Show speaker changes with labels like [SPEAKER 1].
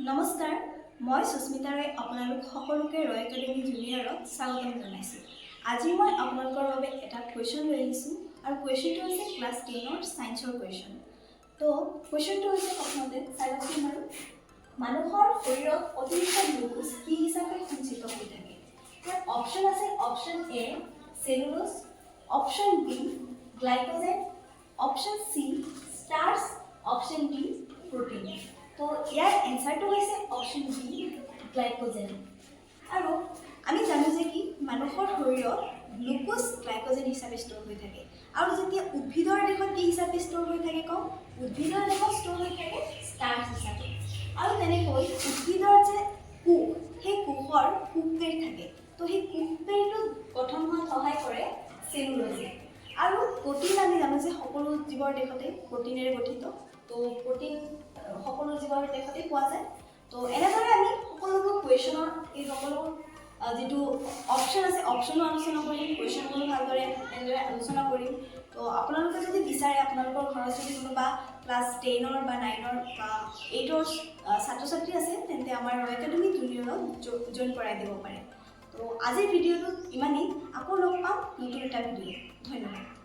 [SPEAKER 1] নমস্কাৰ, মই সুস্মিতা ৰায় আপোনালোক সকলোকে ৰয় একাডেমি জুনিয়ৰত স্বাগতম জনাইছোঁ। আজি মই আপোনালোকৰ বাবে এটা কুৱেশ্যন লৈ আহিছোঁ আৰু কুৱেশ্যনটো হৈছে ক্লাছ 10ৰ সায়েন্সৰ কুৱেশ্যন। তো কুৱেশ্যনটো হৈছে প্ৰথমতে চাইলকচোন আৰু মানুহৰ শৰীৰত অতিৰিক্ত গ্লুকোজ কি হিচাপে সঞ্চিত হৈ থাকে? ইয়াত অপশ্যন আছে option A cellulose, option B glycogen, option C starch, option D protein. তো ইয়াৰ এনসাৰটো হৈছে অপশ্যন বি গ্লাইকোজেন। আৰু আমি জানো যে কি মানুহৰ শৰীৰত গ্লুকোজ গ্লাইকোজেন হিচাপে ষ্ট'ৰ হৈ থাকে। আৰু যেতিয়া উদ্ভিদৰ দেহত কি হিচাপে ষ্ট'ৰ হৈ থাকে কওঁ? উদ্ভিদৰ দেহত ষ্ট'ৰ হৈ থাকে ষ্টাৰ্চ হিচাপে। আৰু তেনেকৈ উদ্ভিদৰ যে কোষ, সেই কোষৰ কোষবেৰ থাকে। তো সেই কোষবেৰটো গঠন হোৱাত সহায় কৰে চেলুলোজে। আৰু প্ৰটিন আমি জানো যে সকলো জীৱৰ দেহতে প্ৰটিনেৰে গঠিত। তো প্ৰটিন সকলো জীৱৰ দেহতে পোৱা যায়। তো এনেদৰে আমি সকলোবোৰ কুৱেশ্যনৰ এই সকলোবোৰ যিটো অপশ্যন আছে অপশ্যনো আলোচনা কৰিম, কুৱেশ্যনবোৰো ভালদৰে এনেদৰে আলোচনা কৰিম। তো আপোনালোকে যদি বিচাৰে আপোনালোকৰ ঘৰত যদি কোনোবা ক্লাছ 10ৰ বা 9ৰ বা 8ৰ ছাত্ৰ ছাত্ৰী আছে তেন্তে আমাৰ ৰয় একাডেমি জুনিয়ৰত জইন কৰাই দিব পাৰে। তো আজিৰ ভিডিঅ'টোত ইমানেই। আকৌ লগ পাম নতুন এটা ভিডিঅ'। ধন্যবাদ।